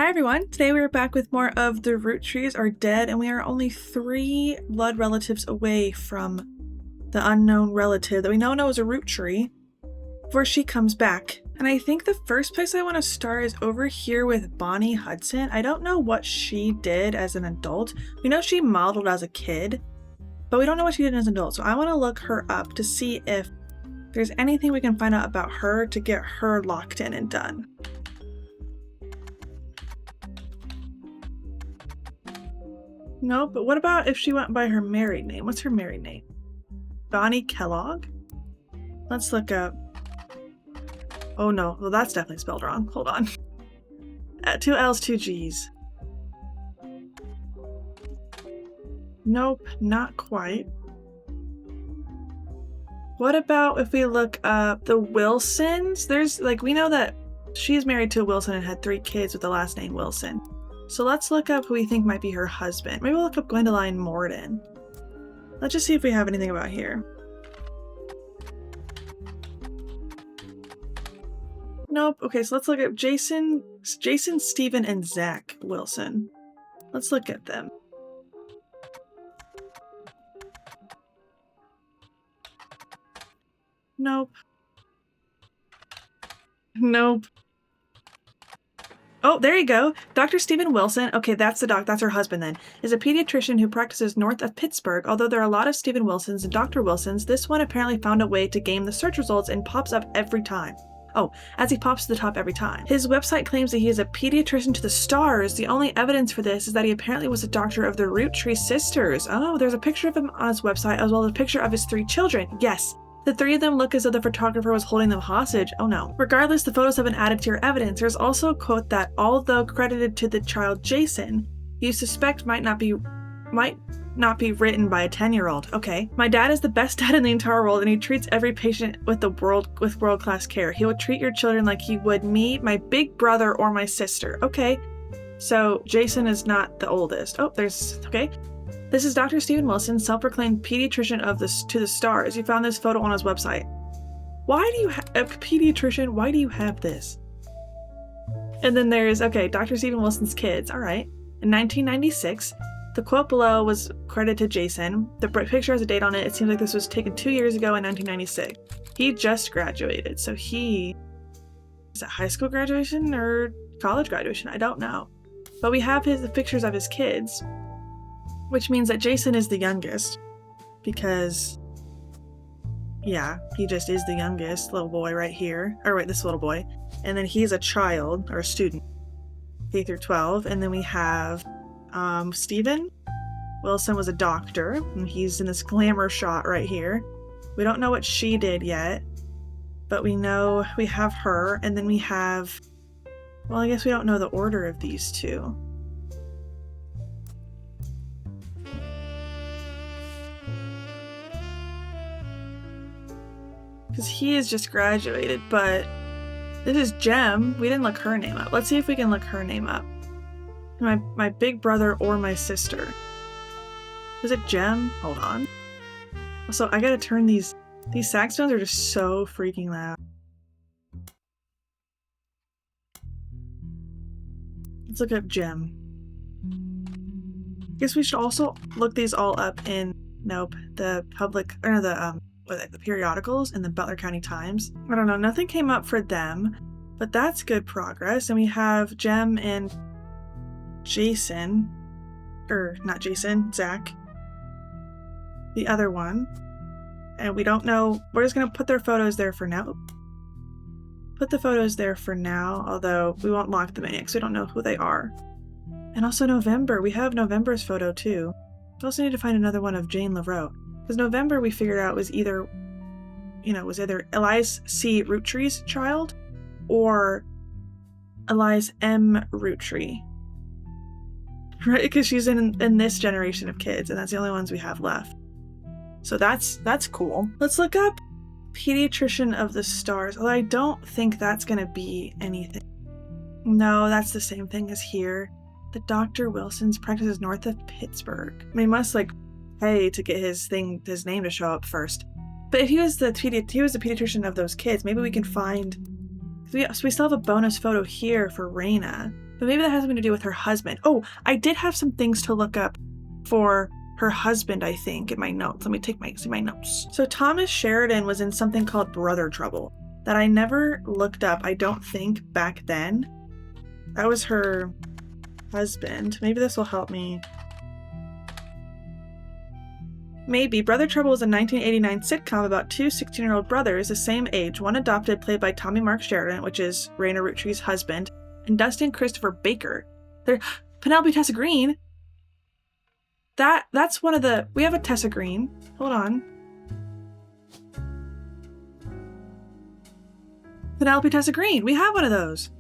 Hi everyone, today we are back with more of the Roottrees Are Dead, and we are only 3 blood relatives away from the unknown relative that we now know is a root tree before she comes back. And I think the first place I want to start is over here with Bonnie Hudson. I don't know what she did as an adult. We know she modeled as a kid, but we don't know what she did as an adult, so I want to look her up to see if there's anything we can find out about her to get her locked in and done. No, but what about if she went by her married name? What's her married name? Bonnie Kellogg? Let's look up. Oh no, well that's definitely spelled wrong. Hold on. 2 L's, 2 G's. Nope, not quite. What about if we look up the Wilsons? We know that she's married to a Wilson and had 3 kids with the last name Wilson. So let's look up who we think might be her husband. Maybe we'll look up Gwendolyn Morden. Let's just see if we have anything about here. Nope. Okay, so let's look at Jason, Stephen, and Zach Wilson. Let's look at them. Nope. Nope. Oh, there you go. Dr. Stephen Wilson, okay, that's her husband then, is a pediatrician who practices north of Pittsburgh. Although there are a lot of Stephen Wilsons and Dr. Wilsons, this one apparently found a way to game the search results and pops up every time. Oh, as he pops to the top every time. His website claims that he is a pediatrician to the stars. The only evidence for this is that he apparently was a doctor of the Roottrees sisters. Oh, there's a picture of him on his website as well as a picture of his 3 children. Yes. The 3 of them look as though the photographer was holding them hostage. Oh no. Regardless, the photos have been added to your evidence. There's also a quote that, although credited to the child Jason, you suspect might not be written by a 10-year-old. Okay. My dad is the best dad in the entire world, and he treats every patient with world-class care. He will treat your children like he would me, my big brother, or my sister. Okay. So Jason is not the oldest. Oh, okay. This is Dr. Stephen Wilson, self-proclaimed pediatrician to the stars. You found this photo on his website. Why do you have a pediatrician? Why do you have this? And then there's, okay, Dr. Stephen Wilson's kids. All right. In 1996, the quote below was credited to Jason. The picture has a date on it. It seems like this was taken 2 years ago in 1996. He just graduated. So is it high school graduation or college graduation? I don't know. But we have the pictures of his kids, which means that Jason is the youngest because, yeah, he just is the youngest little boy right here. Or wait, this little boy. And then he's a child or a student, K through 12. And then we have Stephen Wilson was a doctor, and he's in this glamour shot right here. We don't know what she did yet, but we know we have her. And then we have, well, I guess we don't know the order of these 2. Because he is just graduated, but this is Jem. We didn't look her name up. Let's see if we can look her name up. My big brother or my sister. Was it Jem? Hold on. Also, I gotta turn these saxophones are just so freaking loud. Let's look up Jem. Guess we should also look these all up in, nope, the public, or the periodicals in the Butler County Times. I don't know, nothing came up for them, but that's good progress. And we have Jem and Jason, or not Jason, Zach, the other one. And we don't know, we're just gonna put their photos there for now. Put the photos there for now, although we won't lock them in because we don't know who they are. And also November, we have November's photo too. We also need to find another one of Jane LaRoe. Because November we figured out was either Elias C. Roottree's child or Elias M. Roottree. Right? Because she's in this generation of kids, and that's the only ones we have left. So that's cool. Let's look up Pediatrician of the Stars, although I don't think that's gonna be anything. No, that's the same thing as here. The Dr. Wilson's practices north of Pittsburgh. I mean, he must pay to get his name to show up first. But if he was the pediatrician of those kids, maybe we can find. So we still have a bonus photo here for Raina. But maybe that has something to do with her husband. Oh, I did have some things to look up for her husband, I think, in my notes. Let me see my notes. So Thomas Sheridan was in something called Brother Trouble that I never looked up, I don't think, back then. That was her husband. Maybe this will help me. Maybe. Brother Trouble was a 1989 sitcom about two 16-year-old brothers the same age, one adopted, played by Tommy Mark Sheridan, which is Raina Roottree's husband, and Dustin Christopher Baker. They're Penelope Tessa Green. That's one of the... We have a Tessa Green. Hold on. Penelope Tessa Green. We have one of those.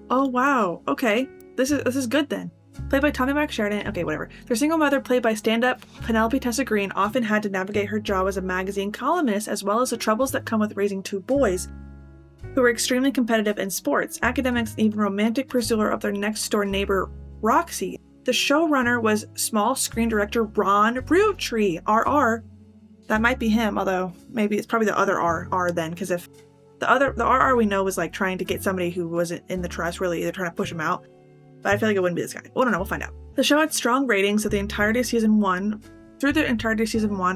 Oh, wow. Okay. This is good then. Played by Tommy Mark Sheridan. Okay, whatever. Their single mother, played by stand-up Penelope Tessa Green, often had to navigate her job as a magazine columnist, as well as the troubles that come with raising two boys who were extremely competitive in sports, academics, and even romantic pursuer of their next-door neighbor, Roxy. The showrunner was small screen director Ron Roottree, RR. That might be him, although maybe it's probably the other RR then, because if the RR we know was like trying to get somebody who wasn't in the trust, really, they're trying to push him out. But I feel like it wouldn't be this guy. Well, I don't know, we'll find out. The show had strong ratings through the entirety of season 1,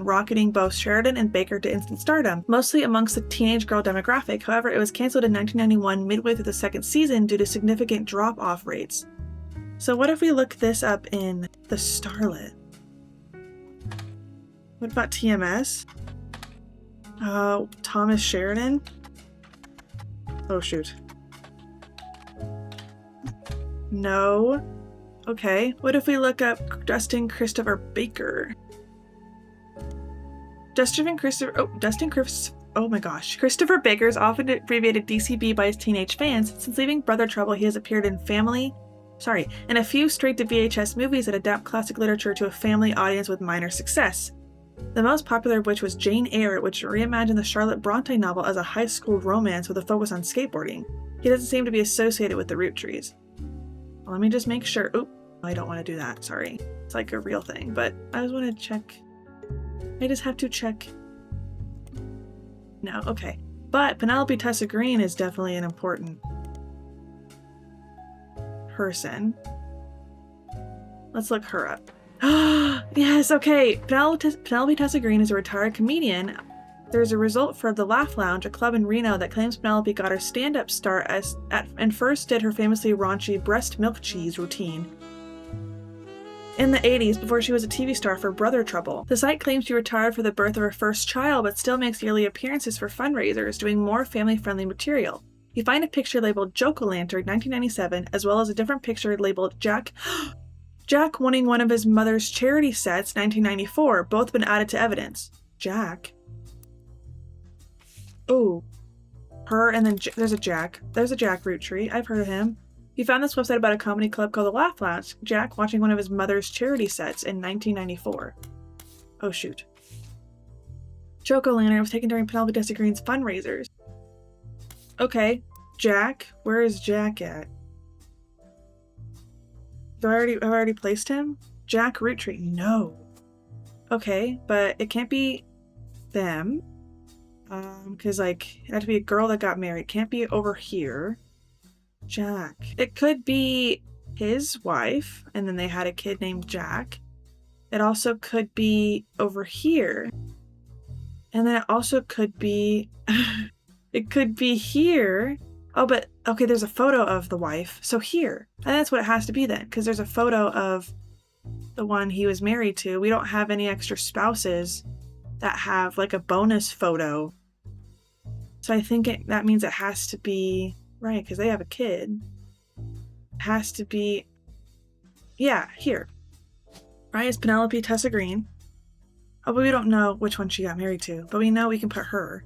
rocketing both Sheridan and Baker to instant stardom, mostly amongst the teenage girl demographic. However, it was canceled in 1991 midway through the second season due to significant drop-off rates. So what if we look this up in The Starlet? What about TMS? Thomas Sheridan? Oh, shoot. No. Okay. What if we look up Dustin Christopher Baker? Oh my gosh. Christopher Baker is often abbreviated DCB by his teenage fans. Since leaving Brother Trouble, he has appeared in a few straight-to-VHS movies that adapt classic literature to a family audience with minor success. The most popular of which was Jane Eyre, which reimagined the Charlotte Bronte novel as a high school romance with a focus on skateboarding. He doesn't seem to be associated with the Roottrees. Let me just make sure. Oh, I don't want to do that. Sorry. It's like a real thing, but I just want to check. I just have to check. No, okay. But Penelope Tessa Green is definitely an important person. Let's look her up. Yes, okay. Penelope Tessa Green is a retired comedian. There's a result for the Laugh Lounge, a club in Reno that claims Penelope got her stand-up start and first did her famously raunchy breast milk cheese routine in the 80s before she was a TV star for Brother Trouble. The site claims she retired for the birth of her first child, but still makes yearly appearances for fundraisers, doing more family-friendly material. You find a picture labeled Joke-O-Lantern 1997, as well as a different picture labeled Jack winning one of his mother's charity sets 1994, both been added to evidence. Jack? Oh, her, and then there's a Jack. There's a Jack Roottree. I've heard of him. He found this website about a comedy club called the Laugh Lounge. Jack watching one of his mother's charity sets in 1994. Oh, shoot. Joke-O-Lantern was taken during Penelope Tessa Green's fundraisers. Okay, Jack. Where is Jack at? Have I already placed him? Jack Roottree. No. Okay, but it can't be them. Because, like, it had to be a girl that got married. It can't be over here. Jack. It could be his wife, and then they had a kid named Jack. It also could be over here. And then it also could be... it could be here. Oh, but, okay, there's a photo of the wife. So here. And that's what it has to be then, because there's a photo of the one he was married to. We don't have any extra spouses that have, like, a bonus photo. So I think that means it has to be, right, because they have a kid. It has to be, yeah, here. Right, it's Penelope Tessa Green. Oh, but we don't know which one she got married to, but we know we can put her.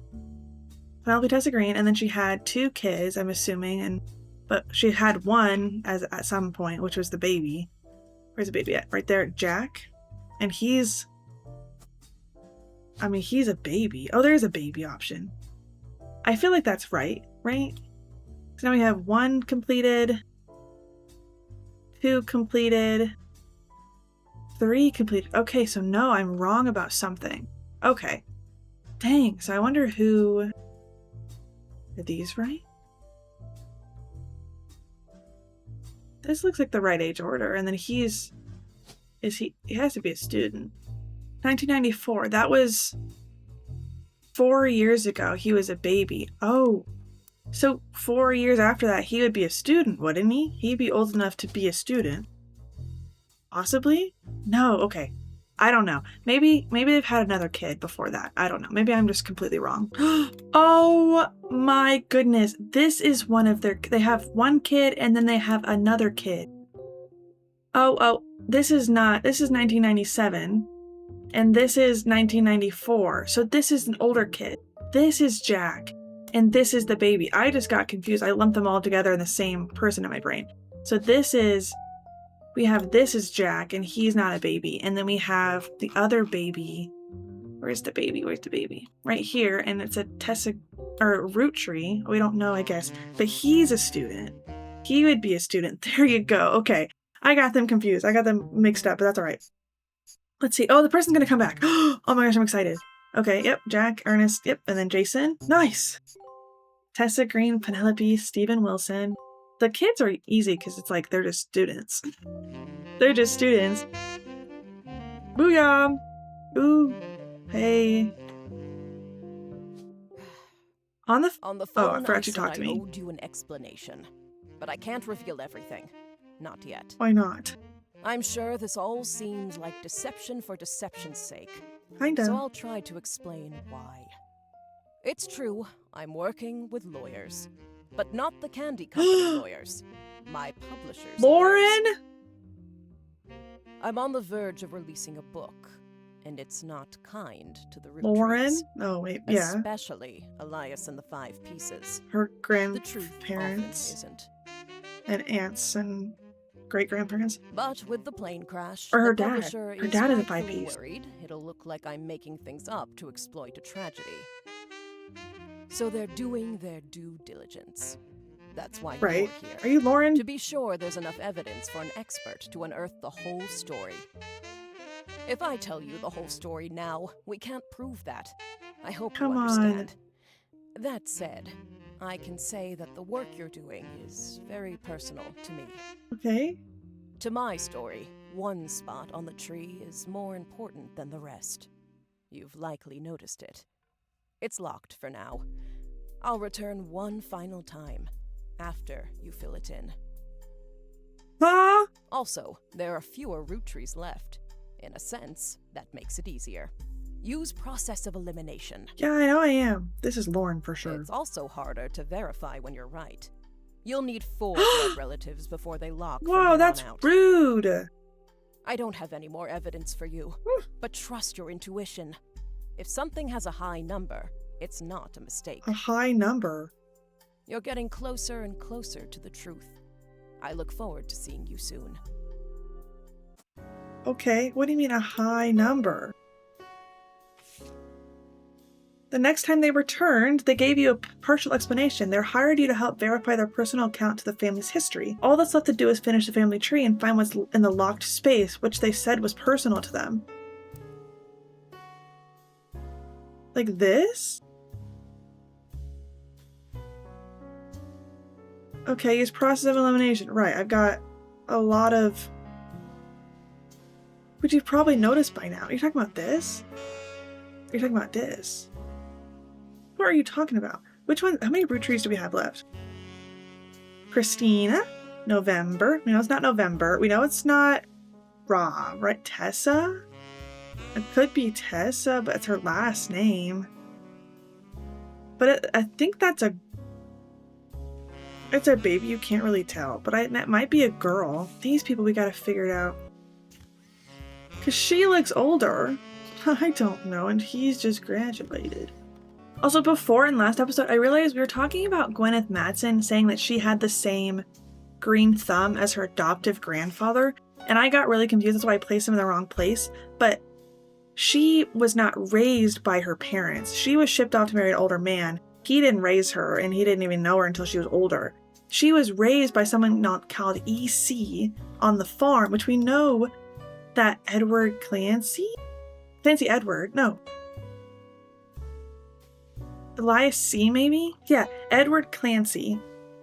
Penelope Tessa Green, and then she had 2 kids, I'm assuming, but she had one at some point, which was the baby. Where's the baby at? Right there, Jack. And he's a baby. Oh, there's a baby option. I feel like that's right? So now we have 1 completed, 2 completed, 3 completed. Okay, so no, I'm wrong about something. Okay. Dang, so I wonder who... Are these right? This looks like the right age order. And then he has to be a student. 1994. That was 4 years ago. He was a baby. Oh, so 4 years after that, he would be a student, wouldn't he? He'd be old enough to be a student. Possibly? No, okay. I don't know. Maybe they've had another kid before that. I don't know. Maybe I'm just completely wrong. Oh my goodness. This is one of they have one kid and then they have another kid. Oh, this is 1997 and this is 1994. So this is an older kid. This is Jack and this is the baby. I just got confused. I lumped them all together in the same person in my brain. So this is Jack and he's not a baby. And then we have the other baby. Where's the baby? Right here. And it's a root tree. We don't know, I guess. But he's a student. He would be a student. There you go. Okay. I got them confused. I got them mixed up, but that's all right. Let's see. Oh, the person's going to come back. Oh my gosh, I'm excited. Okay. Yep. Jack, Ernest. Yep. And then Jason. Nice. Tessa Green, Penelope, Steven Wilson. The kids are easy because it's like they're just students. They're just students. Booyah! Ooh. Hey. On the phone, I forgot you talked to me. I owed you an explanation, but I can't reveal everything. Not yet. Why not? I'm sure this all seems like deception for deception's sake. Kinda. So I'll try to explain why. It's true, I'm working with lawyers. But not the candy company lawyers. My publishers. Lauren? Lawyers. I'm on the verge of releasing a book, and it's not kind to the Roottrees. Lauren? Oh, wait, yeah. Especially Elias and the 5 Pieces. Her The truth often grandparents. isn't. And aunts and great-grandparents. But with the plane crash, Or her the dad. publisher Her is dad is a rightfully 5-piece. worried it'll look like I'm making things up to exploit a tragedy. So they're doing their due diligence. That's why Right. you're here. Are you Lauren? To be sure there's enough evidence for an expert to unearth the whole story. If I tell you the whole story now, we can't prove that. I hope Come you on. understand. That said, I can say that the work you're doing is very personal to me. Okay. To my story, one spot on the tree is more important than the rest. You've likely noticed it. It's locked for now. I'll return one final time, after you fill it in. Ah! Also, there are fewer root trees left. In a sense, that makes it easier. Use process of elimination. Yeah, I know I am. This is Lauren for sure. It's also harder to verify when you're right. You'll need 4 blood relatives before they lock from Whoa, here that's on out. rude. I don't have any more evidence for you, but trust your intuition. If something has a high number, it's not a mistake. A high number. You're getting closer and closer to the truth. I look forward to seeing you soon. Okay, what do you mean a high number? The next time they returned, they gave you a partial explanation. They hired you to help verify their personal account to the family's history. All that's left to do is finish the family tree and find what's in the locked space, which they said was personal to them. Like this? Okay, use process of elimination. Right, I've got a lot of... Which you've probably noticed by now. Are you talking about this? Or are you talking about this? What are you talking about? Which one? How many root trees do we have left? Christina. November. We know it's not November. We know it's not Rob, right? Tessa? It could be Tessa, but it's her last name. But I think that's a... It's a baby, you can't really tell. But that might be a girl. These people we gotta figure it out. Because she looks older. I don't know, and he's just graduated. Also, before in last episode, I realized we were talking about Gwyneth Madsen saying that she had the same green thumb as her adoptive grandfather, and I got really confused. That's why I placed him in the wrong place. But she was not raised by her parents. She was shipped off to marry an older man. He didn't raise her, and he didn't even know her until she was older. She was raised by someone not called EC on the farm, which we know that Edward Clancy? Clancy Edward? No. Elias C, maybe? Yeah, Edward Clancy,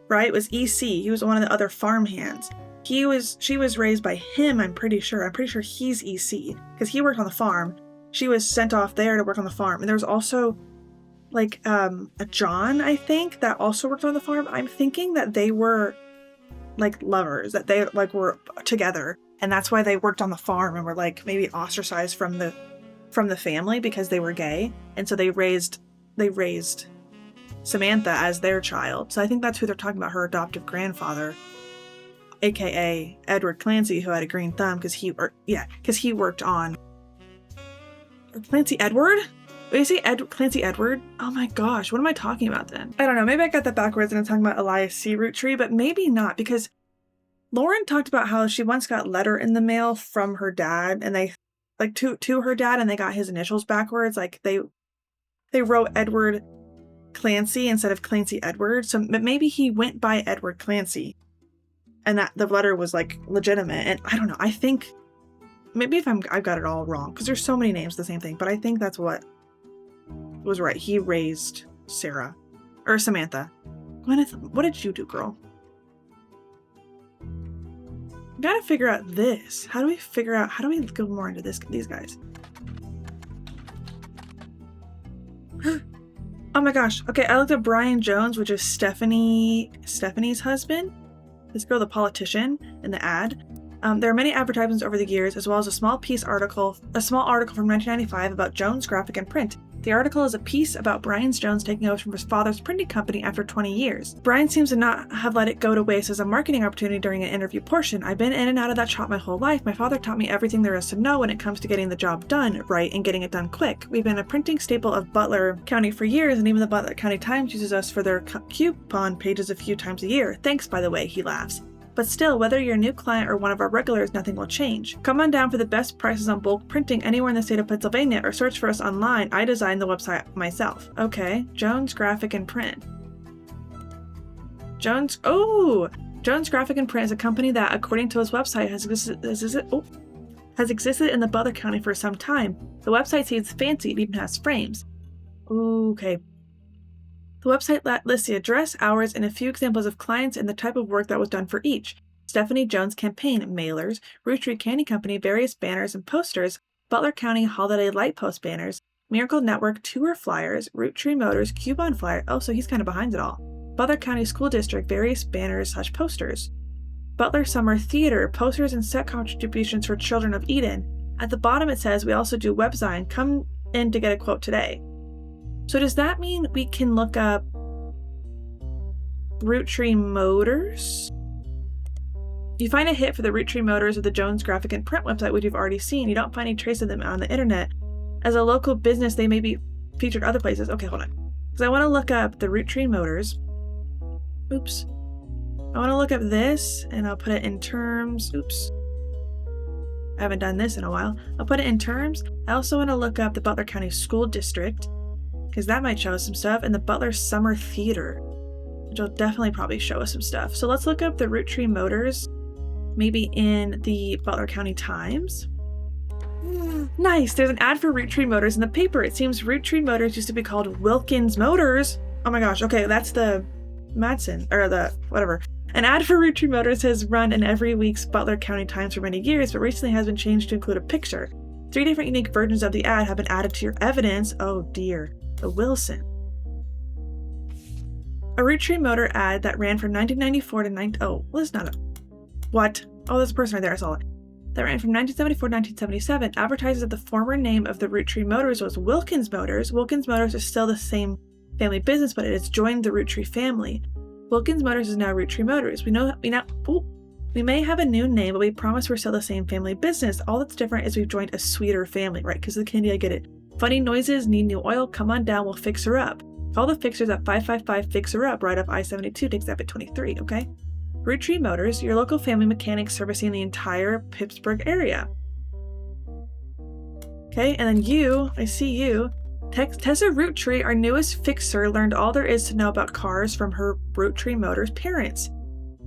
right, was EC. He was one of the other farmhands. she was raised by him, I'm pretty sure. I'm pretty sure he's EC because he worked on the farm. She was sent off there to work on the farm. And there was also like a John, I think, that also worked on the farm. I'm thinking that they were like lovers, that they like were together, and that's why they worked on the farm and were like maybe ostracized from the family because they were gay. And so they raised Samantha as their child. So I think that's who they're talking about, her adoptive grandfather, aka Edward Clancy, who had a green thumb because he worked on Clancy Edward. When you say Clancy Edward, oh my gosh, what am I talking about then? I don't know, maybe I got that backwards and I'm talking about Elias C. Roottree, but maybe not, because Lauren talked about how she once got a letter in the mail from her dad, and they like to her dad, and they got his initials backwards. Like they wrote Edward Clancy instead of Clancy Edward. So maybe he went by Edward Clancy and that the letter was like legitimate. And I don't know, I think maybe I've got it all wrong because there's so many names the same thing, but I think that's what was right. He raised Samantha. Gwyneth, what did you do, girl? Gotta figure out this. How do we go more into these guys? Oh my gosh. Okay, I looked up Brian Jones, which is Stephanie's husband. This girl, the politician, in the ad. There are many advertisements over the years, as well as a small article from 1995 about Jones Graphic and Print. The article is a piece about Brian Jones taking over from his father's printing company after 20 years. Brian seems to not have let it go to waste as a marketing opportunity during an interview portion. I've been in and out of that shop my whole life. My father taught me everything there is to know when it comes to getting the job done right and getting it done quick. We've been a printing staple of Butler County for years, and even the Butler County Times uses us for their coupon pages a few times a year. Thanks, by the way, he laughs. But still, whether you're a new client or one of our regulars, nothing will change. Come on down for the best prices on bulk printing anywhere in the state of Pennsylvania, or search for us online. I designed the website myself. Okay, Jones Graphic and Print. Jones Graphic and Print is a company that, according to his website, has existed in the Butler County for some time. The website seems fancy, it even has frames. Okay. The website lists the address, hours, and a few examples of clients and the type of work that was done for each. Stephanie Jones Campaign, mailers, Roottrees Candy Company, various banners and posters, Butler County Holiday Light Post banners, Miracle Network tour flyers, Roottrees Motors coupon flyer. Oh, so he's kind of behind it all. Butler County School District, various banners/posters. Butler Summer Theater, posters and set contributions for Children of Eden. At the bottom it says we also do webdesign. Come in to get a quote today. So does that mean we can look up Roottrees Motors? You find a hit for the Roottrees Motors or the Jones Graphic and Print website, which you've already seen. You don't find any trace of them on the internet. As a local business, they may be featured other places. Okay, hold on. Because I want to look up the Roottrees Motors. Oops. I want to look up this, and I'll put it in terms. Oops. I haven't done this in a while. I'll put it in terms. I also want to look up the Butler County School District, because that might show us some stuff, and the Butler Summer Theater, which will definitely probably show us some stuff. So let's look up the Roottrees Motors, maybe in the Butler County Times. Nice! There's an ad for Roottrees Motors in the paper. It seems Roottrees Motors used to be called Wilkins Motors. Oh my gosh, okay, that's the Madsen, or the whatever. An ad for Roottrees Motors has run in every week's Butler County Times for many years, but recently has been changed to include a picture. 3 different unique versions of the ad have been added to your evidence. Oh dear. The Wilson. A Roottrees Motor ad that ran from 1994 to Oh, well, that's not a... What? Oh, there's a person right there, I saw it. That ran from 1974 to 1977 advertises that the former name of the Roottrees Motors was Wilkins Motors. Wilkins Motors is still the same family business, but it has joined the Roottrees family. Wilkins Motors is now Roottrees Motors. We may have a new name, but we promise we're still the same family business. All that's different is we've joined a sweeter family, right? Because of the candy, I get it. Funny noises, need new oil, come on down, we'll fix her up. Call the fixers at 555 Fix Her Up, right off I-72, takes exit 23, okay? Roottrees Motors, your local family mechanic servicing the entire Pittsburgh area. Okay, and then I see you. Tessa Roottrees, our newest fixer, learned all there is to know about cars from her Roottrees Motors parents.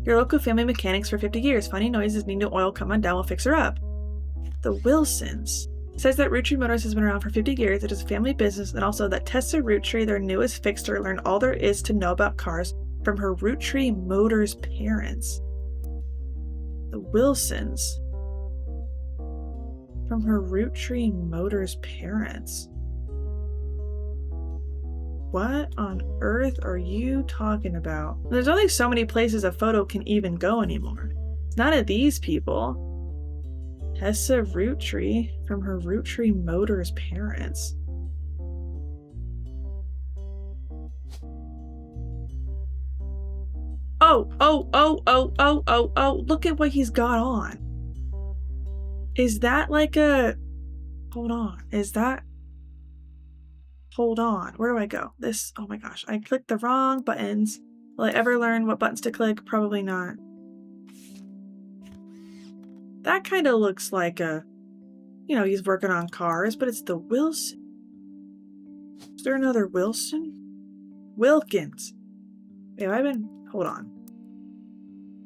Your local family mechanics for 50 years. Funny noises, need new oil, come on down, we'll fix her up. The Wilsons. Says that Roottrees Motors has been around for 50 years. It is a family business, and also that Tessa Roottrees, their newest fixer, learned all there is to know about cars from her Roottrees Motors parents. The The Wilsons. From her Roottrees Motors parents. What on earth are you talking about? There's only so many places a photo can even go anymore. It's none of these people. Tessa Roottrees from her Roottrees Motors parents. Oh, look at what he's got on. Is that like a... Hold on. Is that... Hold on. Where do I go? This... Oh my gosh. I clicked the wrong buttons. Will I ever learn what buttons to click? Probably not. That kind of looks like a... You know, he's working on cars, but it's the Wilson. Is there another Wilson? Wilkins. Wait, I've been... Hold on.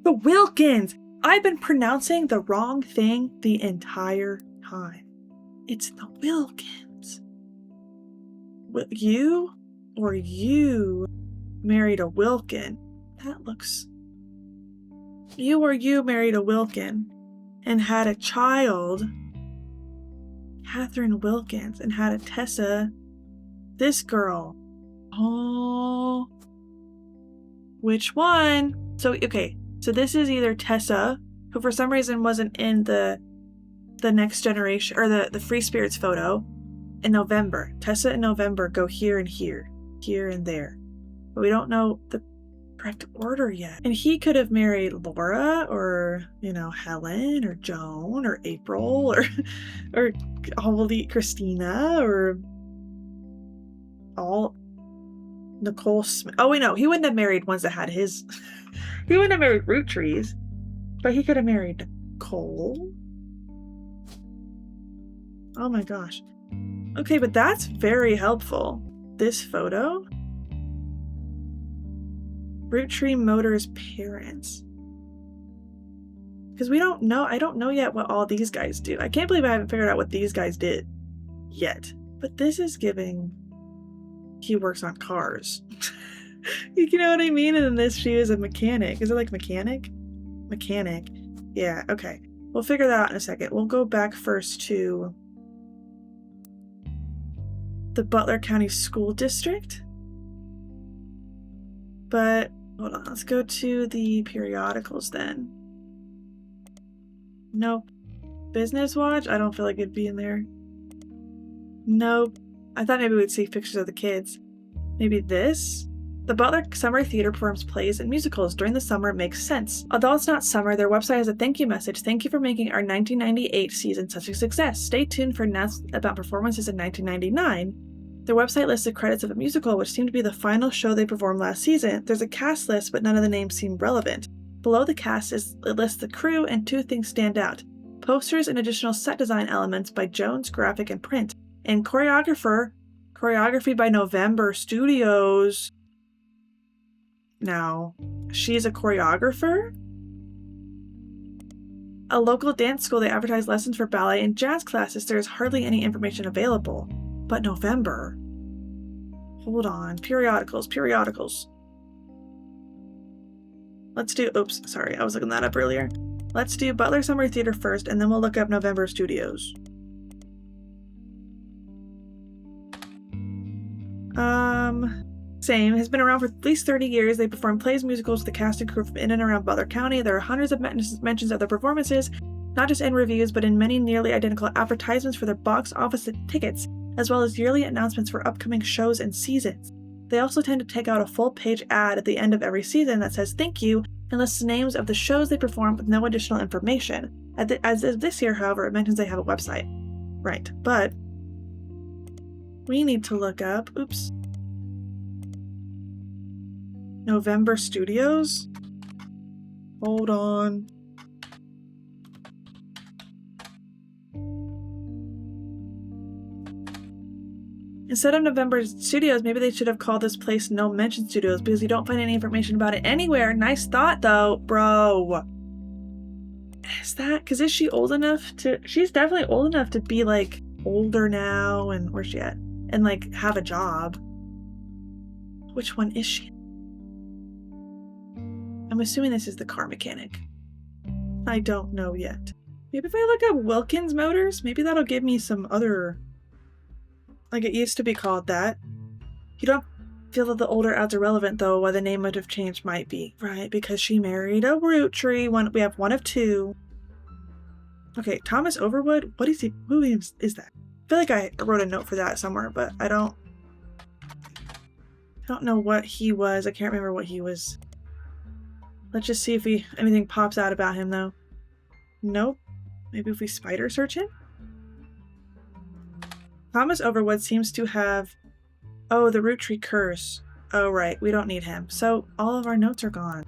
The Wilkins! I've been pronouncing the wrong thing the entire time. It's the Wilkins. You or you married a Wilkin. That looks... You or you married a Wilkin and had a child, Catherine Wilkins, and had a Tessa, this girl. Oh. Which one? So, okay. So this is either Tessa, who for some reason wasn't in the Next Generation, or the Free Spirits photo, in November. Tessa in November go here and here, here and there. But we don't know the correct order yet. And he could have married Laura, or, you know, Helen, or Joan, or April, or Holly, Christina, or all Nicole Smith. Oh, wait, no, he wouldn't have married ones that had his... He wouldn't have married Roottrees, but he could have married Nicole. Oh my gosh. Okay, but that's very helpful. This photo? Roottrees Motors parents. Because we don't know, I don't know yet what all these guys do. I can't believe I haven't figured out what these guys did yet. But this is giving... He works on cars. You know what I mean? And then this, she is a mechanic. Is it like mechanic? Mechanic. Yeah, okay. We'll figure that out in a second. We'll go back first to the Butler County School District. But, hold on. Let's go to the periodicals then. Nope. Business Watch? I don't feel like it'd be in there. Nope. I thought maybe we'd see pictures of the kids. Maybe this? The Butler Summer Theater performs plays and musicals during the summer. It makes sense. Although it's not summer, their website has a thank you message. Thank you for making our 1998 season such a success. Stay tuned for announcements about performances in 1999. Their website lists the credits of a musical, which seemed to be the final show they performed last season. There's a cast list, but none of the names seem relevant. Below the cast it lists the crew, and two things stand out. Posters and additional set design elements by Jones Graphic and Print. And choreography by November Studios. Now, she's a choreographer? A local dance school, they advertise lessons for ballet and jazz classes. There is hardly any information available. But November. Hold on. Periodicals. Let's do... Oops, sorry. I was looking that up earlier. Let's do Butler Summer Theater first, and then we'll look up November Studios. Same. Has been around for at least 30 years. They perform plays, musicals with the cast and crew from in and around Butler County. There are hundreds of mentions of their performances, not just in reviews, but in many nearly identical advertisements for their box office tickets, as well as yearly announcements for upcoming shows and seasons. They also tend to take out a full-page ad at the end of every season that says thank you and lists the names of the shows they perform with no additional information. As of this year, however, it mentions they have a website. Right, but we need to look up... Oops. November Studios? Hold on. Instead of November Studios, maybe they should have called this place No Mention Studios, because you don't find any information about it anywhere. Nice thought, though, bro. Is that... Because is she old enough to... She's definitely old enough to be, like, older now, and where's she at? And, like, have a job. Which one is she? I'm assuming this is the car mechanic. I don't know yet. Maybe if I look up Wilkins Motors, maybe that'll give me some other... Like, it used to be called that. You don't feel that the older ads are relevant, though, why the name might have changed might be. Right, because she married a root tree. We have one of two. Okay, Thomas Overwood? What is he? Who is that? I feel like I wrote a note for that somewhere, but I don't know what he was. I can't remember what he was. Let's just see if anything pops out about him, though. Nope. Maybe if we spider search him? Thomas Overwood seems to have... Oh, the root tree curse. Oh, right. We don't need him. So all of our notes are gone.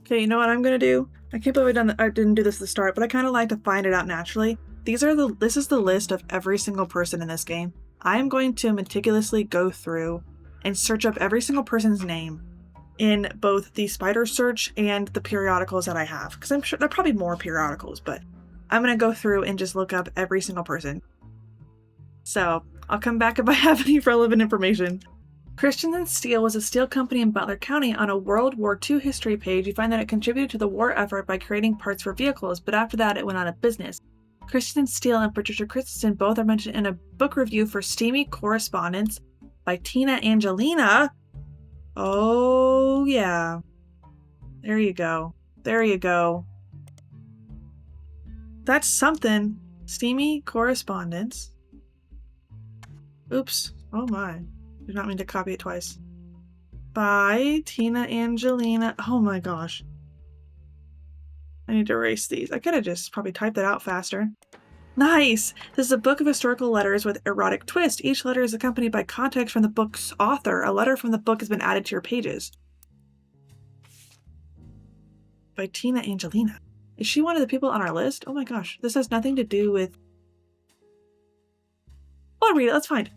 Okay, you know what I'm gonna do? I can't believe I didn't do this at the start, but I kind of like to find it out naturally. This is the list of every single person in this game. I am going to meticulously go through and search up every single person's name in both the spider search and the periodicals that I have. Because I'm sure there are probably more periodicals, but I'm going to go through and just look up every single person. So I'll come back if I have any relevant information. Christensen Steel was a steel company in Butler County. On a World War II history page, you find that it contributed to the war effort by creating parts for vehicles, but after that it went out of business. Christensen Steel and Patricia Christensen both are mentioned in a book review for Steamy Correspondence by Tina Angelina. Oh, yeah. There you go. There you go. That's something. Steamy Correspondence. Oops. Oh my. Did not mean to copy it twice. By Tina Angelina. Oh my gosh. I need to erase these. I could have just probably typed it out faster. Nice! This is a book of historical letters with erotic twist. Each letter is accompanied by context from the book's author. A letter from the book has been added to your pages. By Tina Angelina. Is she one of the people on our list? Oh my gosh. This has nothing to do with... I'll read it. That's fine.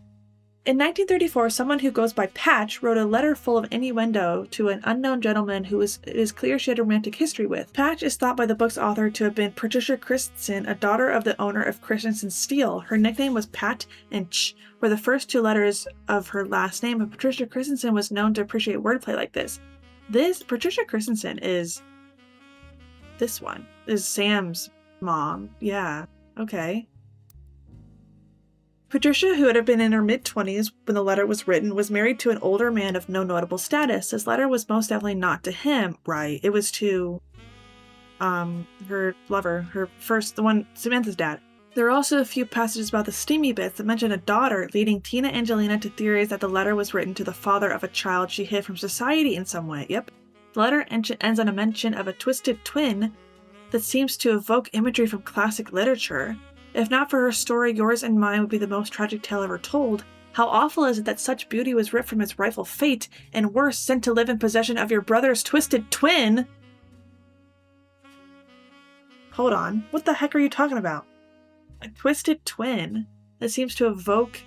In 1934, someone who goes by Patch wrote a letter full of innuendo to an unknown gentleman who it is clear she had a romantic history with. Patch is thought by the book's author to have been Patricia Christensen, a daughter of the owner of Christensen Steel. Her nickname was Pat and Ch, were the first two letters of her last name, but Patricia Christensen was known to appreciate wordplay like this. This Patricia Christensen is... This one is Sam's mom. Yeah, okay. Patricia, who had been in her mid-20s when the letter was written, was married to an older man of no notable status. This letter was most definitely not to him, right? It was to her lover, the one, Samantha's dad. There are also a few passages about the steamy bits that mention a daughter, leading Tina Angelina to theories that the letter was written to the father of a child she hid from society in some way. Yep. The letter ends on a mention of a twisted twin that seems to evoke imagery from classic literature. If not for her story, yours and mine would be the most tragic tale ever told. How awful is it that such beauty was ripped from its rightful fate, and worse, sent to live in possession of your brother's twisted twin? Hold on, what the heck are you talking about? A twisted twin that seems to evoke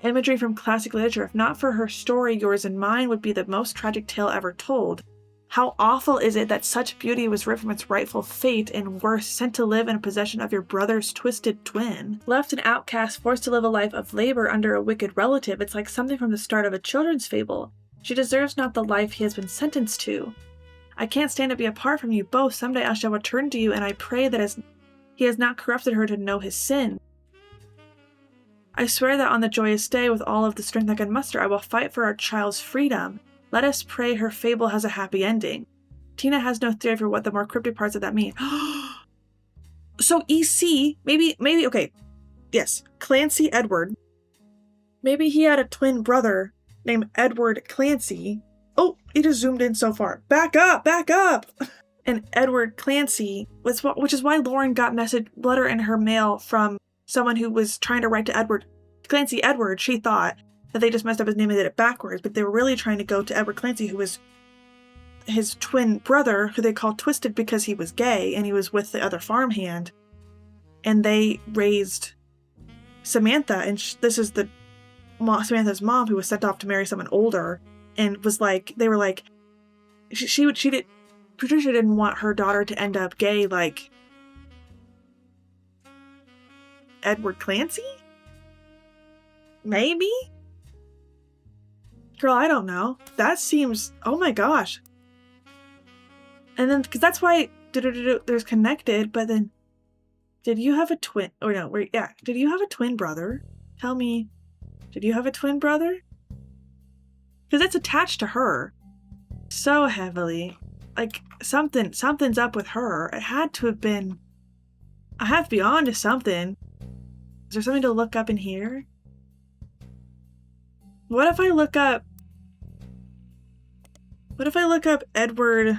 imagery from classic literature. If not for her story, yours and mine would be the most tragic tale ever told. How awful is it that such beauty was ripped from its rightful fate, and worse, sent to live in possession of your brother's twisted twin? Left an outcast, forced to live a life of labor under a wicked relative, it's like something from the start of a children's fable. She deserves not the life he has been sentenced to. I can't stand to be apart from you both. Someday I shall return to you, and I pray that he has not corrupted her to know his sin. I swear that on the joyous day, with all of the strength I can muster, I will fight for our child's freedom. Let us pray her fable has a happy ending. Tina has no theory for what the more cryptic parts of that mean. So EC, maybe, okay. Yes, Clancy Edward. Maybe he had a twin brother named Edward Clancy. Oh, it just zoomed in so far. Back up! And Edward Clancy, which is why Lauren got letter in her mail from someone who was trying to write to Edward. Clancy Edward, she thought that they just messed up his name and did it backwards, but they were really trying to go to Edward Clancy, who was his twin brother, who they called Twisted because he was gay and he was with the other farmhand. And they raised Samantha, and this is Samantha's mom, who was sent off to marry someone older, and was like, they were like, Patricia didn't want her daughter to end up gay like Edward Clancy? Maybe? Girl, I don't know. That seems... Oh my gosh. And then, because that's why there's connected, but then, did you have a twin? Oh no, wait, yeah. Did you have a twin brother? Tell me, did you have a twin brother? Because it's attached to her so heavily. Like, something's up with her. It had to have been, I have to be on to something. Is there something to look up in here? What if I look up Edward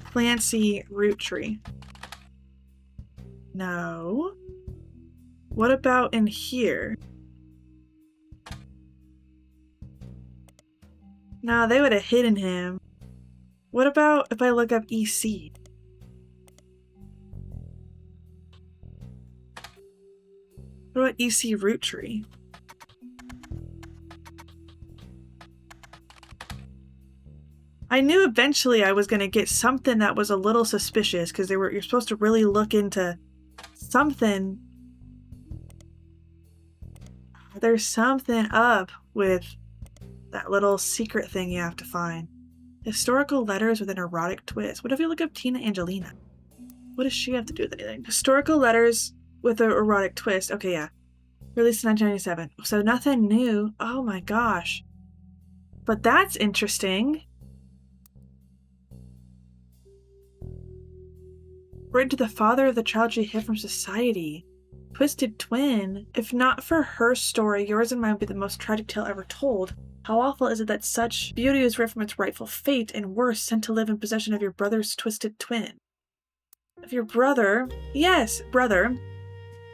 Clancy Roottrees? No. What about in here? No, they would have hidden him. What about if I look up EC? What about EC Roottrees? I knew eventually I was going to get something that was a little suspicious because you're supposed to really look into something. There's something up with that little secret thing you have to find. Historical letters with an erotic twist. What if you look up Tina Angelina? What does she have to do with anything? Historical letters with an erotic twist. Okay, yeah. Released in 1997. So nothing new. Oh my gosh. But that's interesting. Written to the father of the child she hid from society. Twisted twin. If not for her story, yours and mine would be the most tragic tale ever told. How awful is it that such beauty is ripped from its rightful fate, and worse, sent to live in possession of your brother's twisted twin? Of your brother? Yes, brother.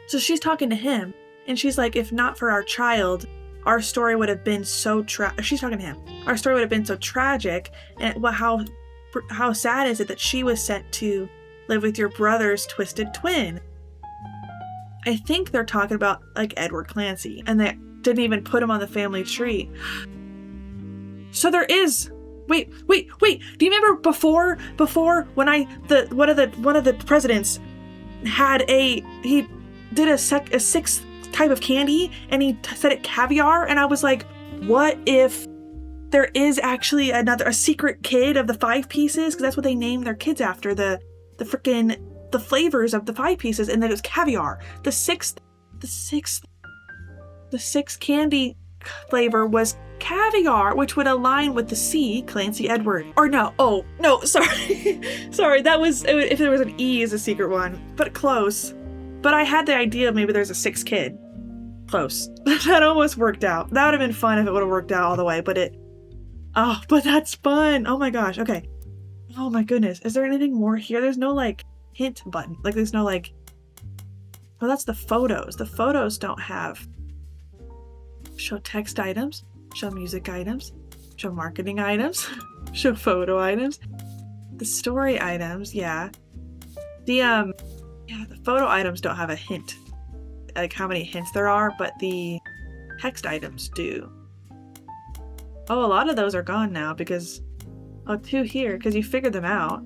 So she's talking to him, and she's like, if not for our child, our story would have been so she's talking to him. Our story would have been so tragic, and how sad is it that she was sent to live with your brother's twisted twin? I think they're talking about, like, Edward Clancy, and they didn't even put him on the family tree. So there is. Wait. Do you remember before when one of the presidents had he did a sixth type of candy and he said it caviar, and I was like, what if there is actually a secret kid of the 5 pieces? Because that's what they named their kids after, the flavors of the 5 pieces, and then it was caviar. The sixth candy flavor was caviar, which would align with the C, Clancy Edward. Or no, oh, no, sorry. Sorry, that was, if there was an E as a secret one, but close. But I had the idea of maybe there's a 6th kid. Close. That almost worked out. That would have been fun if it would have worked out all the way, but but that's fun. Oh my gosh, okay. Oh my goodness, is there anything more here? There's no, like, hint button. Like, there's no, like, oh, that's the photos. The photos don't have show text items, show music items, show marketing items, show photo items, the story items, yeah. The photo items don't have a hint, like how many hints there are, but the text items do. Oh, a lot of those are gone now because, 2 here, because you figured them out.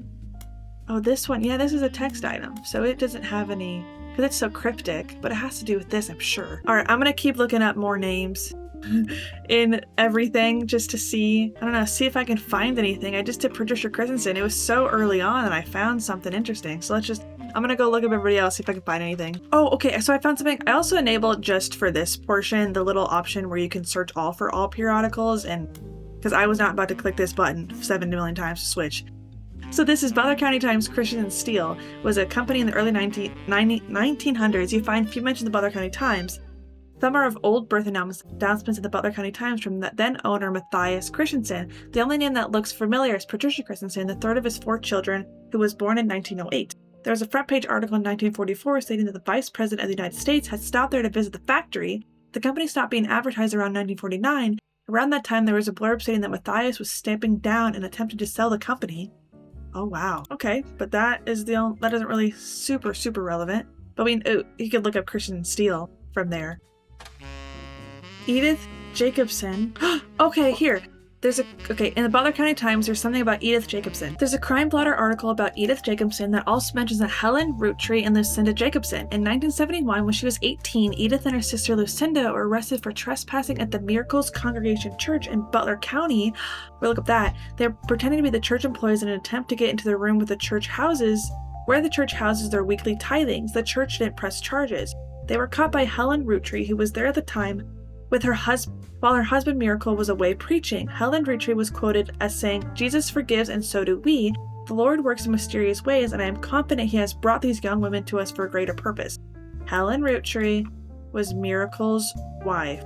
Oh, this one, yeah, this is a text item, so it doesn't have any, because it's so cryptic, but it has to do with this, I'm sure. All right, I'm gonna keep looking up more names in everything just to see, I don't know, see if I can find anything. I just did Patricia Christensen. It was so early on and I found something interesting. So I'm gonna go look up everybody else, see if I can find anything. Oh, okay, so I found something. I also enabled, just for this portion, the little option where you can search all for all periodicals, and because I was not about to click this button 7 million times to switch. So this is Butler County Times. Christian Steel was a company in the early 1900s. You find few mentions of the Butler County Times. Some are of old birth announcements in the Butler County Times from the then owner Matthias Christensen. The only name that looks familiar is Patricia Christensen, the third of his 4 children, who was born in 1908. There was a front page article in 1944 stating that the Vice President of the United States had stopped there to visit the factory. The company stopped being advertised around 1949. Around that time, there was a blurb stating that Matthias was stamping down and attempting to sell the company. Oh wow. Okay, but that isn't really super relevant. But I mean, you could look up Christian Steel from there. Edith Jacobson. Okay, here. Okay, in the Butler County Times, there's something about Edith Jacobson. There's a crime blotter article about Edith Jacobson that also mentions a Helen Roottree and Lucinda Jacobson. In 1971, when she was 18, Edith and her sister Lucinda were arrested for trespassing at the Miracles Congregation Church in Butler County. We'll look up that. They're pretending to be the church employees in an attempt to get into the room with the church houses, where the church houses their weekly tithings. The church didn't press charges. They were caught by Helen Roottree, who was there at the time with her husband, while her husband Miracle was away preaching. Helen Roottree was quoted as saying, "Jesus forgives and so do we. The Lord works in mysterious ways, and I am confident he has brought these young women to us for a greater purpose." Helen Roottree was Miracle's wife.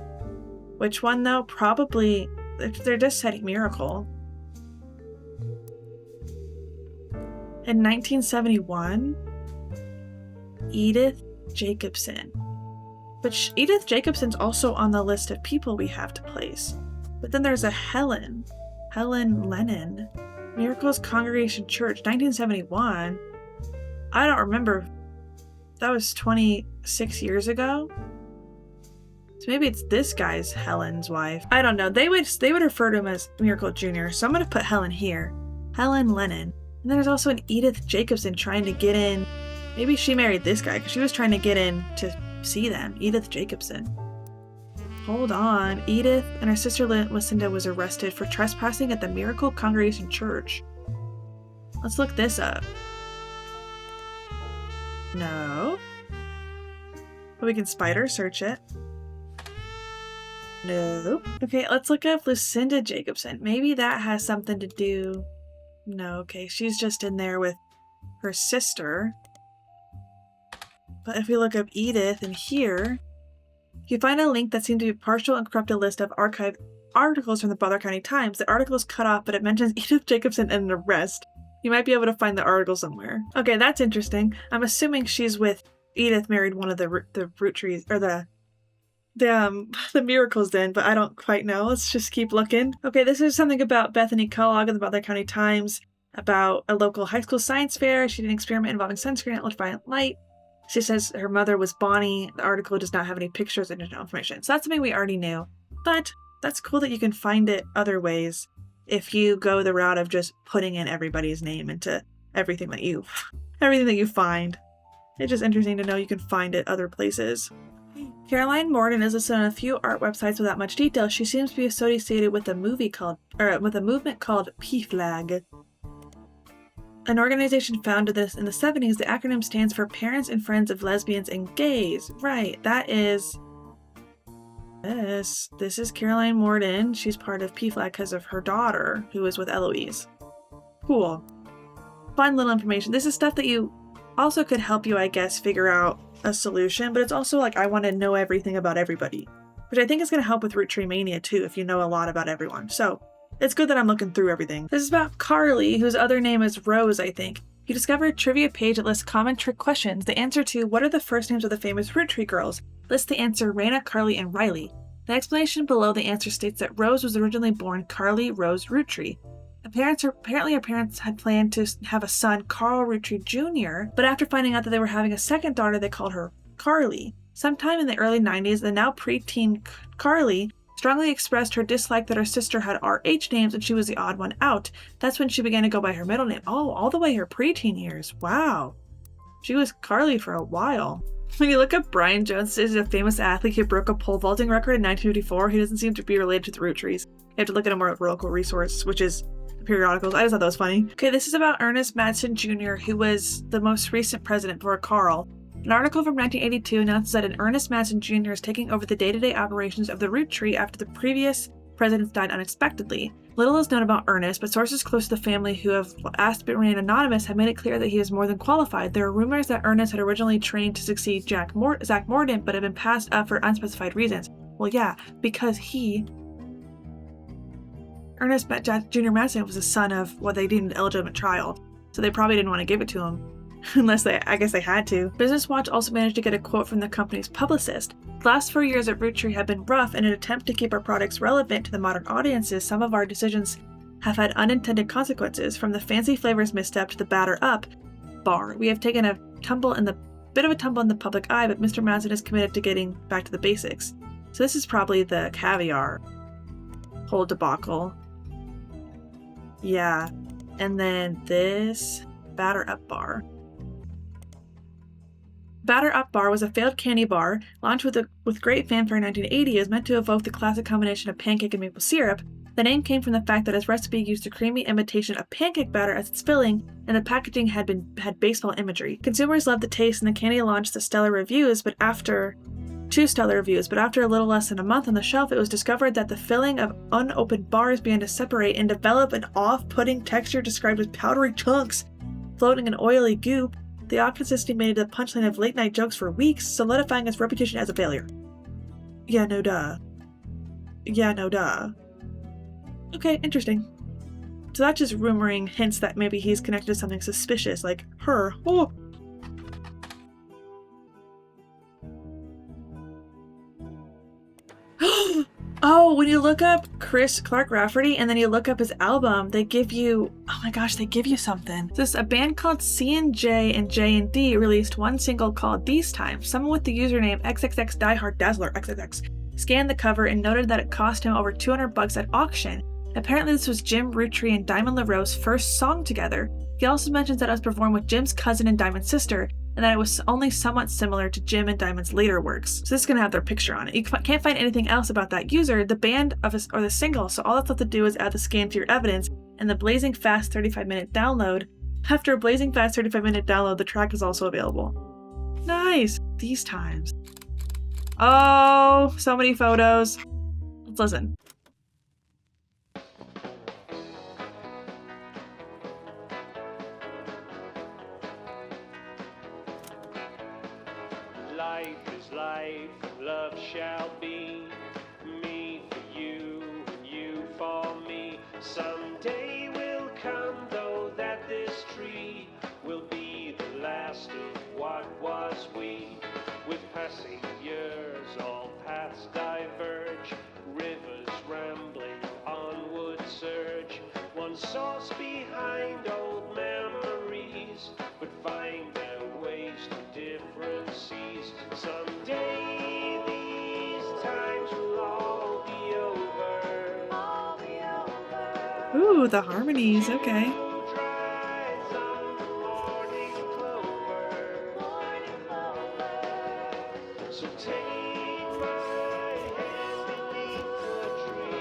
Which one though? Probably, they're just saying Miracle. In 1971, Edith Jacobson. But Edith Jacobson's also on the list of people we have to place. But then there's a Helen Lennon. Miracles Congregation Church, 1971. I don't remember. That was 26 years ago. So maybe it's this guy's Helen's wife. I don't know. They would refer to him as Miracle Jr., so I'm going to put Helen here. Helen Lennon. And then there's also an Edith Jacobson trying to get in. Maybe she married this guy because she was trying to get in to see them. Edith Jacobson. Hold on. Edith and her sister Lucinda was arrested for trespassing at the Miracle Congregation Church. Let's look this up. No. But we can spider search it. Nope. Okay, let's look up Lucinda Jacobson. Maybe that has something to do. No, okay, she's just in there with her sister. But if we look up Edith in here, you find a link that seemed to be a partial and corrupted list of archived articles from the Butler County Times. The article is cut off, but it mentions Edith Jacobson and an arrest. You might be able to find the article somewhere. Okay, that's interesting. I'm assuming she's with Edith married one of the Roottrees, or the Miracles then, but I don't quite know. Let's just keep looking. Okay, this is something about Bethany Kellogg in the Butler County Times about a local high school science fair. She did an experiment involving sunscreen and ultraviolet light. She says her mother was Bonnie. The article does not have any pictures and no information. So that's something we already knew. But that's cool that you can find it other ways if you go the route of just putting in everybody's name into everything that you find. It's just interesting to know you can find it other places. Caroline Morden is listed on a few art websites without much detail. She seems to be associated with a movement called PFLAG. An organization founded this in the 70s. The acronym stands for Parents and Friends of Lesbians and Gays. Right, that is this. This is Caroline Morden. She's part of PFLAG because of her daughter, who is with Eloise. Cool. Fun little information. This is stuff that you also could help you, I guess, figure out a solution, but it's also like I want to know everything about everybody, which I think is going to help with Roottree Mania too, if you know a lot about everyone. So it's good that I'm looking through everything. This is about Carly, whose other name is Rose, I think. You discover a trivia page that lists common trick questions. The answer to what are the first names of the famous Roottree girls lists the answer Raina, Carly, and Riley. The explanation below the answer states that Rose was originally born Carly Rose Roottree. Apparently her parents had planned to have a son, Carl Roottree Jr., but after finding out that they were having a second daughter, they called her Carly. Sometime in the early 90s, the now preteen Carly strongly expressed her dislike that her sister had RH names and she was the odd one out. That's when she began to go by her middle name. Oh, all the way her preteen years. Wow. She was Carly for a while. When you look up Brian Jones, is a famous athlete who broke a pole vaulting record in 1954. He doesn't seem to be related to the Roottrees. You have to look at a more local resource, which is periodicals. I just thought that was funny. Okay, this is about Ernest Madsen Jr., who was the most recent president before Carl. An article from 1982 announces that an Ernest Madsen Jr. is taking over the day-to-day operations of the Roottree after the previous presidents died unexpectedly. Little is known about Ernest, but sources close to the family who have asked to remain anonymous have made it clear that he is more than qualified. There are rumors that Ernest had originally trained to succeed Zach Morden, but had been passed up for unspecified reasons. Well, yeah, because Ernest Jr. Madsen was the son of what they deemed an illegitimate child, so they probably didn't want to give it to him, unless I guess they had to. Business Watch also managed to get a quote from the company's publicist. The last 4 years at Roottrees have been rough. In an attempt to keep our products relevant to the modern audiences, some of our decisions have had unintended consequences, from the fancy flavors misstep to the batter up bar. We have taken a bit of a tumble in the public eye, but Mr. Madsen is committed to getting back to the basics. So this is probably the caviar whole debacle. Yeah. And then this Batter Up Bar. Batter Up Bar was a failed candy bar launched with great fanfare in 1980. It was meant to evoke the classic combination of pancake and maple syrup. The name came from the fact that its recipe used a creamy imitation of pancake batter as its filling, and the packaging had baseball imagery. Consumers loved the taste, and the candy launched two stellar reviews, but after a little less than a month on the shelf, it was discovered that the filling of unopened bars began to separate and develop an off-putting texture described as powdery chunks floating in oily goop. The authenticity made it the punchline of late-night jokes for weeks, solidifying its reputation as a failure. Yeah, no duh. Okay, interesting. So that's just rumoring hints that maybe he's connected to something suspicious, like her. Oh! Oh, when you look up Clark Rafferty and then you look up his album, they give you, oh my gosh, they give you something. This a band called C&J and J&D released one single called These Times. Someone with the username XXX Diehard Dazzler XXX scanned the cover and noted that it cost him over $200 at auction. Apparently this was Jim Roottrees and Diamond LaRose's first song together. He also mentions that it was performed with Jim's cousin and Diamond's sister, and that it was only somewhat similar to Jim and Diamond's later works. So this is going to have their picture on it. You can't find anything else about that user, the band or the single, so all that's left to do is add the scan to your evidence, and the blazing fast 35-minute download. After a blazing fast 35-minute download, the track is also available. Nice! These times. Oh, so many photos. Let's listen. Life is life, love shall be. Me for you, and you for me. Someday will come, though, that this tree will be the last of what was we. With passing years, all paths diverge. Rivers rambling, onward surge. One source behind old memories, but find their ways to different seas. Someday these times will all be over. All be over. Ooh, the harmonies, okay. Dries on the morning clover. Morning clover. So take my hand beneath the tree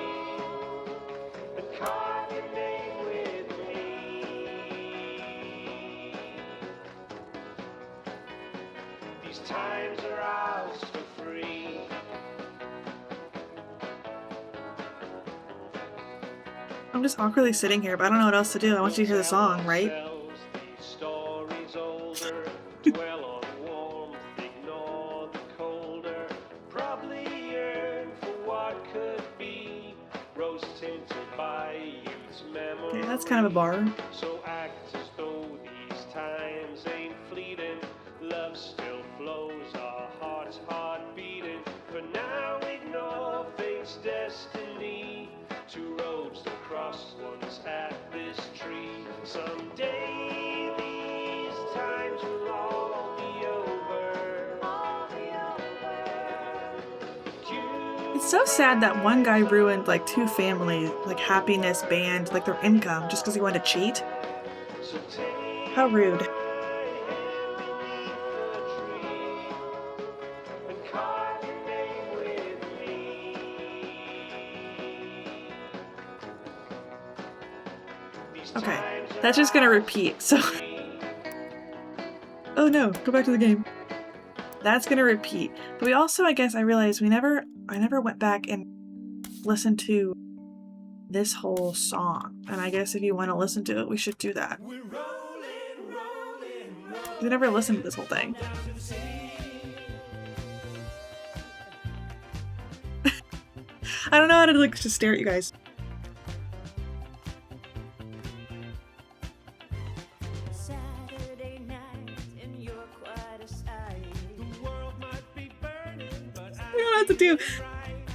and carve your name with me. These times are ours for free. I'm just awkwardly sitting here, but I don't know what else to do. I want you to hear the song, right? These stories older, dwell on warmth, ignore the colder. Probably yearn for what could be, rose tinted by youth's memory. Okay, that's kind of a bar. So act as though these times ain't fleeting. Love still flows, our hearts heart beating. For now, ignore fate's destiny. Two roads that cross once at this tree. Someday these times will all be over. All be over. It's so sad that one guy ruined like two families, like happiness, band, like their income, just because he wanted to cheat. So take How rude. my hand beneath the tree and carve your name with me. These Okay, times are that's just gonna ours repeat, so. for free. Oh no, go back to the game. That's gonna repeat. But we also, I guess, I realized I never went back and listened to this whole song. And I guess if you want to listen to it, we should do that. We never listened to this whole thing. I don't know how to like just stare at you guys. Saturday night and you're quite a sight. The world might be burning, but I We don't know what to do.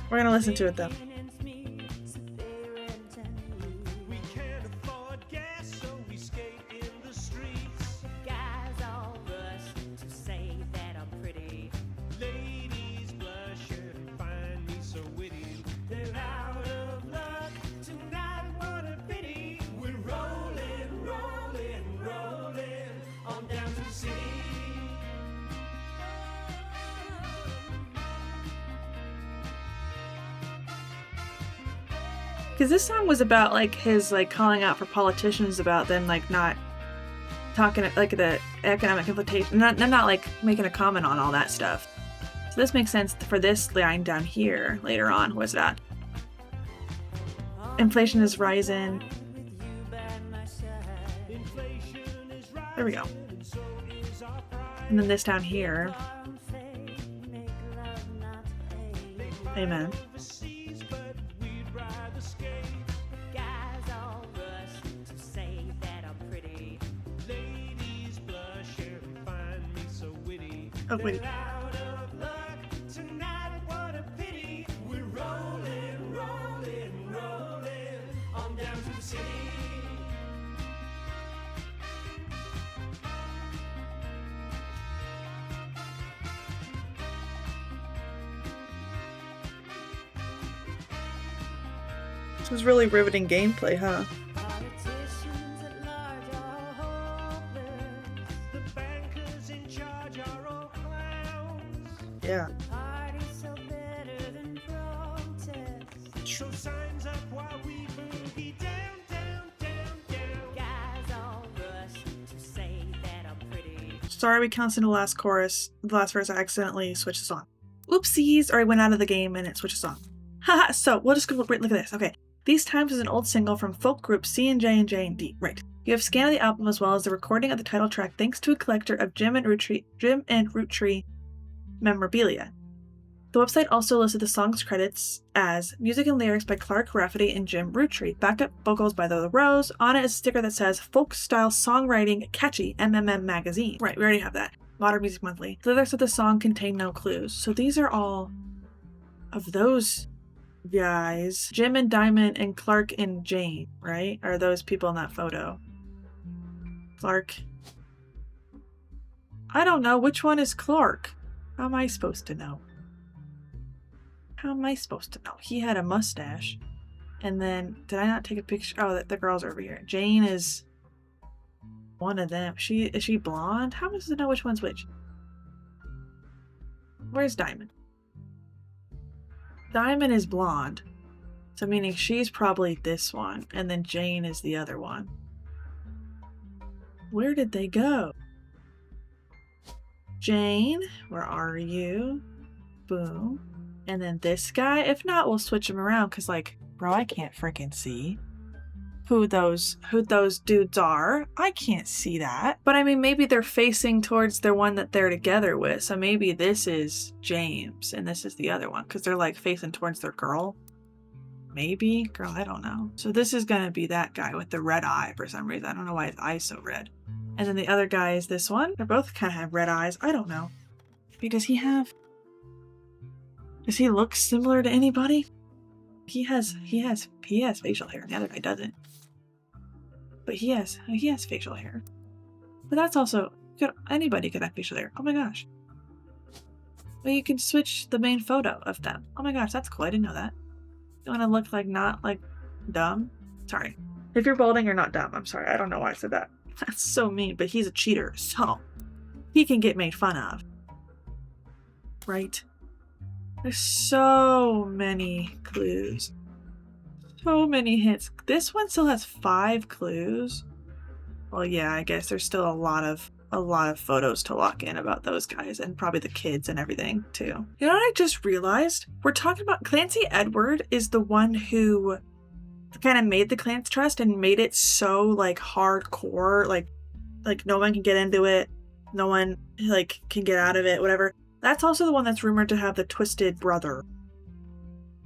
We're gonna listen to it though. Finance me, so fair and tiny. we can't afford gas, so we skate in the streets. Guys all rush to say that I'm pretty. Ladies blush and find me so witty. They're out of luck tonight, what a pity. We're Because this song was about like his like calling out for politicians about them like not talking like the economic implication, not like making a comment on all that stuff. So this makes sense for this line down here later on. What's that? Inflation is rising. There we go. And then this down here. Amen. Oh, wait. This was really riveting gameplay, huh? Yeah. Sorry we canceled the last chorus. The last verse, I accidentally switched the song. Oopsies! Or I went out of the game and it switched the song. Haha, so we'll just look at this. Okay. These Times is an old single from folk groups C&J and J&D. Right. You have scanned the album as well as the recording of the title track thanks to a collector of Jim and Roottrees memorabilia. The website also listed the song's credits as music and lyrics by Clark Rafferty and Jim Roottrees, backup vocals by The Rose. On it is a sticker that says Folk Style Songwriting Catchy MMM Magazine. Right, we already have that. Modern Music Monthly. The lyrics of the song contain no clues. So these are all of those guys. Jim and Diamond and Clark and Jane, right? Are those people in that photo? Clark. I don't know. Which one is Clark? How am I supposed to know? How am I supposed to know? He had a mustache. And then, did I not take a picture? Oh, the girls are over here. Jane is one of them. Is she blonde? How does it know which one's which? Where's Diamond? Diamond is blonde. So meaning she's probably this one. And then Jane is the other one. Where did they go? Jane, where are you? Boom. And then this guy. If not, we'll switch them around because, like, bro, I can't freaking see who those dudes are. I can't see that. But I mean, maybe they're facing towards the one that they're together with. So maybe this is James and this is the other one because they're like facing towards their girl. Maybe? Girl, I don't know. So this is going to be that guy with the red eye for some reason. I don't know why his eye's so red. And then the other guy is this one. They both kind of have red eyes. I don't know. Does he look similar to anybody? He has facial hair. The other guy doesn't. But he has facial hair. But that's also anybody could have facial hair. Oh my gosh. Well, you can switch the main photo of them. Oh my gosh, that's cool. I didn't know that. You want to look like not like dumb? Sorry. If you're balding, you're not dumb. I'm sorry. I don't know why I said that. That's so mean, but he's a cheater, so he can get made fun of. Right? There's so many clues. So many hints. This one still has 5 clues. Well, yeah, I guess there's still a lot of photos to lock in about those guys and probably the kids and everything too. You know what I just realized? We're talking about Clancy Edward is the one who kind of made the Clance Trust and made it so like hardcore, like no one can get into it, no one like can get out of it, whatever. That's also the one that's rumored to have the twisted brother.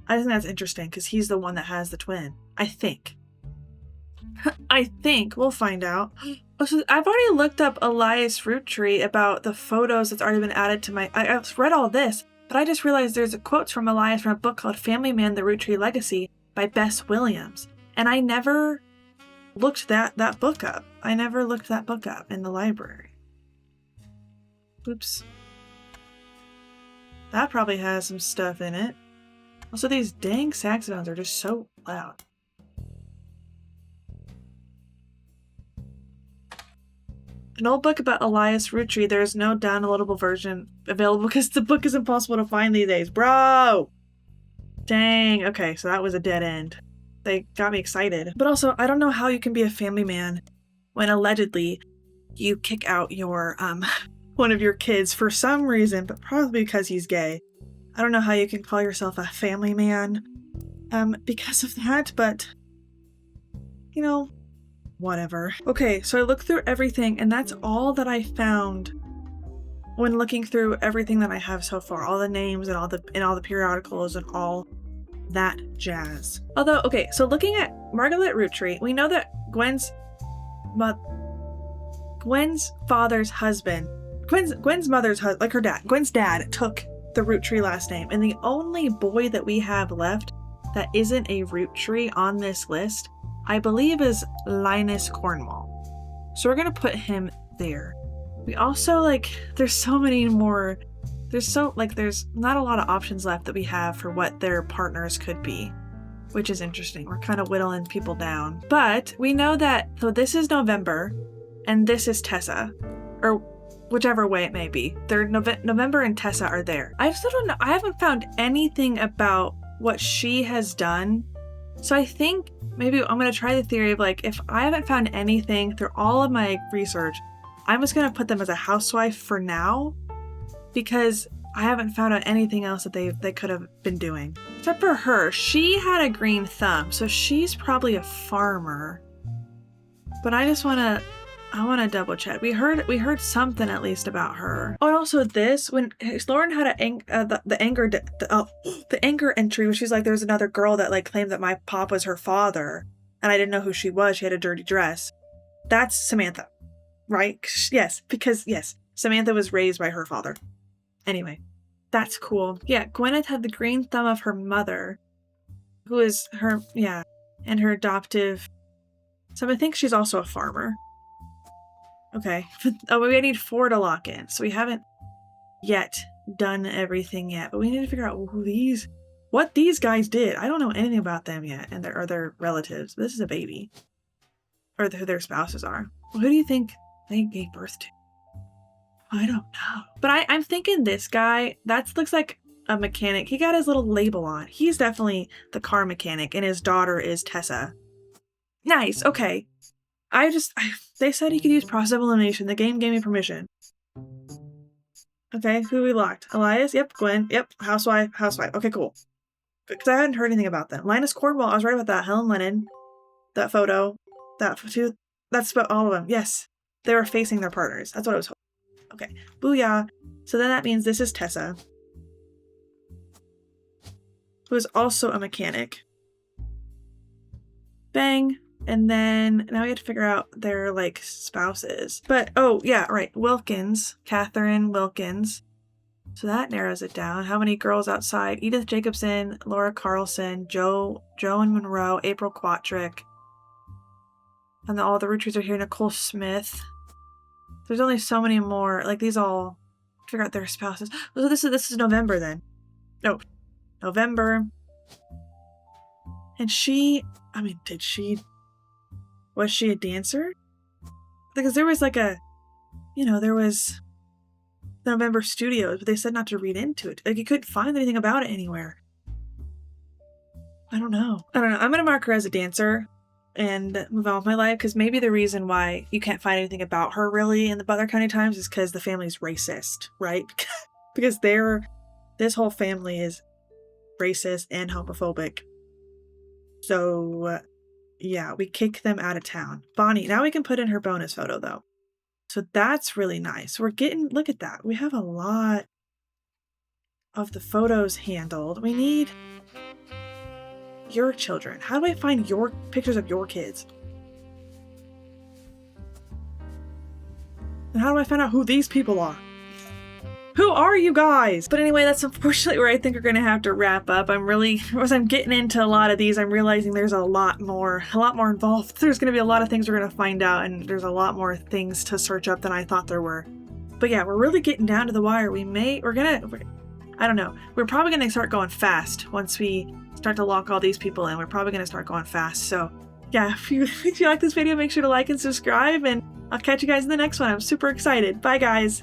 I think that's interesting because he's the one that has the twin. I think. We'll find out. Oh, so I've already looked up Elias Roottree about the photos that's already been added to my. I've read all this, but I just realized there's a quotes from Elias from a book called Family Man: The Roottrees Legacy by Bess Williams, and I never looked that book up. I never looked that book up in the library. Oops. That probably has some stuff in it. Also, these dang saxophones are just so loud. An old book about Elias Roottree. There is no downloadable version available because the book is impossible to find these days. Bro! Dang. Okay, so that was a dead end. they got me excited. But also, I don't know how you can be a family man when allegedly you kick out your one of your kids for some reason, but probably because he's gay. I don't know how you can call yourself a family man because of that, but you know, whatever. Okay, so I looked through everything, and that's all that I found when looking through everything that I have so far, all the names and all the periodicals and all that jazz. Although, okay, so looking at Margaret Roottree, we know that Gwen's father's husband, Gwen's mother's husband, like her dad, Gwen's dad took the Roottree last name, and the only boy that we have left that isn't a Roottree on this list, I believe, is Linus Cornwall. So we're gonna put him there. We also, like, there's so many more, there's not a lot of options left that we have for what their partners could be, which is interesting. We're kind of whittling people down. But we know that, so this is November, and this is Tessa, or whichever way it may be. They're November and Tessa are there. I still don't know, I haven't found anything about what she has done. So I think maybe I'm gonna try the theory of, like, if I haven't found anything through all of my research, I'm just gonna put them as a housewife for now, because I haven't found out anything else that they could have been doing. Except for her, she had a green thumb, so she's probably a farmer. But I wanna double check. We heard something at least about her. Oh, and also this, when Lauren had the anger entry, where she's like, there's another girl that like claimed that my pop was her father, and I didn't know who she was. She had a dirty dress. That's Samantha, right? Yes, because yes, Samantha was raised by her father. Anyway, that's cool. Yeah, Gwyneth had the green thumb of her mother, who is her, yeah, and her adoptive. So I think she's also a farmer. Okay. Oh, we need 4 to lock in. So we haven't yet done everything yet, but we need to figure out what these guys did. I don't know anything about them yet, and their relatives. This is a baby, or who their spouses are. Well, who do you think they gave birth to? I don't know. But I'm thinking this guy, that looks like a mechanic. He got his little label on. He's definitely the car mechanic, and his daughter is Tessa. Nice. Okay. They said he could use process of elimination. The game gave me permission. Okay, who we locked? Elias? Yep. Gwen? Yep. Housewife. Okay, cool. Because I hadn't heard anything about them. Linus Cornwall, I was right about that. Helen Lennon. That photo. That's about all of them. Yes. They were facing their partners. That's what I was hoping. Okay. Booyah. So then that means this is Tessa, who is also a mechanic. Bang. And then now we have to figure out their like spouses. But oh yeah, right. Wilkins, Catherine Wilkins. So that narrows it down. How many girls outside? Edith Jacobson, Laura Carlson, Joan Monroe, April Quatrick. And then all the Roottrees are here. Nicole Smith. There's only so many more. Like these all figure out their spouses. So this is November then. No, November. And was she a dancer? Because there was like there was November Studios, but they said not to read into it. Like you couldn't find anything about it anywhere. I don't know. I'm gonna mark her as a dancer and move on with my life, because maybe the reason why you can't find anything about her really in the Butler County Times is because the family's racist, right? Because this whole family is racist and homophobic. So yeah, we kick them out of town. Bonnie, now we can put in her bonus photo though. So that's really nice. Look at that. We have a lot of the photos handled. We need your children. How do I find your pictures of your kids? And how do I find out who these people are? Who are you guys? But anyway, that's unfortunately where I think we're going to have to wrap up. As I'm getting into a lot of these, I'm realizing there's a lot more involved. There's going to be a lot of things we're going to find out, and there's a lot more things to search up than I thought there were. But yeah, we're really getting down to the wire. I don't know. We're probably going to start going fast once we start to lock all these people in. We're probably going to start going fast. So yeah, if you like this video, make sure to like and subscribe, and I'll catch you guys in the next one. I'm super excited. Bye guys.